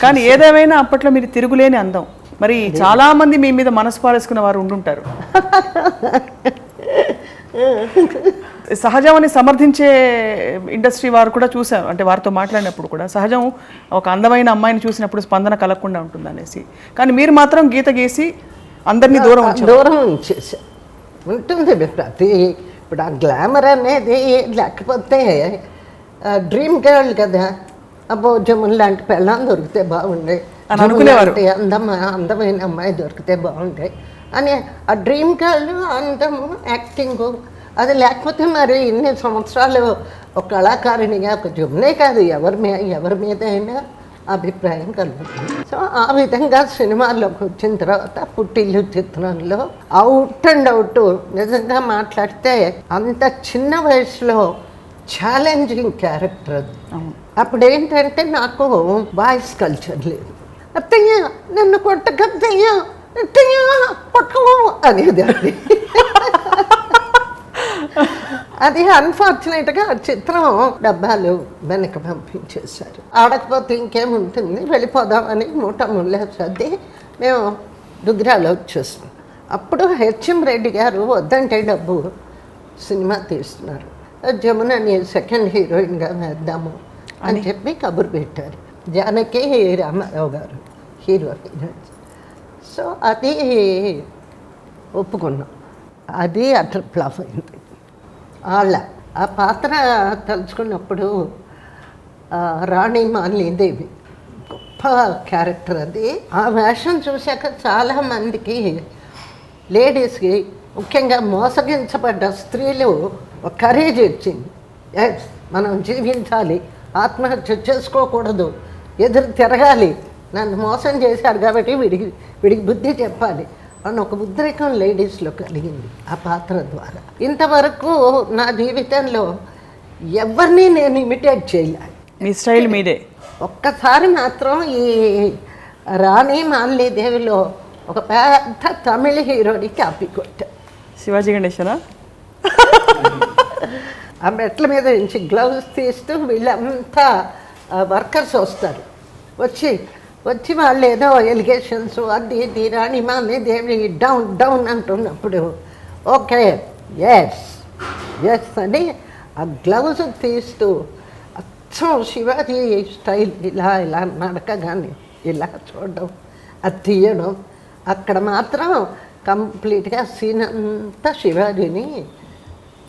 కానీ ఏదేమైనా అప్పట్లో మీరు తిరుగులేని అందం. మరి చాలా మంది మీ మీద మనసు పారేసుకున్న వారు ఉండుంటారు. సహజమని సమర్థించే ఇండస్ట్రీ వారు కూడా చూశారు, అంటే వారితో మాట్లాడినప్పుడు కూడా సహజం ఒక అందమైన అమ్మాయిని చూసినప్పుడు స్పందన కలగకుండా ఉంటుంది అనేసి. కానీ మీరు మాత్రం గీత గీసి అందరినీ దూరం ఉంచేసారు. ఉంటుంది ప్రతి ఇప్పుడు ఆ గ్లామర్ అనేది లేకపోతే డ్రీమ్ గర్ల్ కదా, అబ్బో జమున్ లాంటి పెళ్ళాం దొరికితే బాగుండే, అందమైన అమ్మాయి దొరికితే బాగుండే అని ఆ డ్రీమ్ గర్ల్ అందము యాక్టింగు అది లేకపోతే మరి ఇన్ని సంవత్సరాలు ఒక కళాకారిణిగా ఒక జమునే కాదు ఎవరి మీద అయినా అభిప్రాయం కలుగుతుంది. సో ఆ విధంగా సినిమాల్లోకి వచ్చిన తర్వాత పుట్టిల్లు చిత్రంలో అవుట్ అండ్ అవుట్ నిజంగా మాట్లాడితే అంత చిన్న వయసులో ఛాలెంజింగ్ క్యారెక్టర్ అది. అప్పుడు ఏంటంటే నాకు వాయిస్ కల్చర్ లేదు. అత్తయ్య నన్ను కొట్టకత్తయ్య అత్తయ్య పట్టుకో అనేది అది అన్ఫార్చునేట్గా ఆ చిత్రం డబ్బాలు వెనక పంపించేశారు. ఆడకపోతే ఇంకేముంటుంది, వెళ్ళిపోదామని మూట ముళ్ళ సర్ది మేము దుగ్గిరాలో వచ్చేస్తాం. అప్పుడు హెచ్ఎం రెడ్డి గారు వద్దంటే డబ్బు సినిమా తీస్తున్నారు, జమునని సెకండ్ హీరోయిన్గా వేద్దాము అని చెప్పి కబురు పెట్టారు. జానకి రామారావు గారు హీరో. సో అది ఒప్పుకున్నాం. అది అట్లా ఫ్లాప్ అయింది. ఆ పాత్ర తలుచుకున్నప్పుడు రాణి మాలినీదేవి గొప్ప క్యారెక్టర్ అది. ఆ వేషం చూశాక చాలామందికి లేడీస్కి, ముఖ్యంగా మోసగించబడ్డ స్త్రీలు ఒక కరేజ్ ఇచ్చింది. ఎస్, మనం జీవించాలి, ఆత్మహత్య చేసుకోకూడదు, ఎదురు తిరగాలి, నన్ను మోసం చేశాడు కాబట్టి వీడికి బుద్ధి చెప్పాలి అని ఒక ఉద్రేకం లేడీస్లో కలిగింది ఆ పాత్ర ద్వారా. ఇంతవరకు నా జీవితంలో ఎవరిని నేను ఇమిటేట్ చేయలేదు. మీ స్టైల్ మీదే. ఒక్కసారి మాత్రం ఈ రాణి మాలినీదేవిలో ఒక పెద్ద తమిళ హీరోని కాపీ కొట్టా. శివాజీ గణేశనా? ఆ మెట్ల మీద నుంచి గ్లౌజ్ తీస్తూ వీళ్ళంతా వర్కర్స్ వస్తారు, వచ్చి వాళ్ళు ఏదో ఎలిగేషన్స్ అది ఇది రాణి మాలినీదేవి డౌన్ డౌన్ అంటున్నప్పుడు ఓకే ఎస్ అని ఆ గ్లౌజ్ తీస్తూ అచ్చం శివాజీ స్టైల్ ఇలా నడక కానీ ఇలా చూడడం, అది తీయడం, అక్కడ మాత్రం కంప్లీట్గా సీన్ అంతా శివాజీని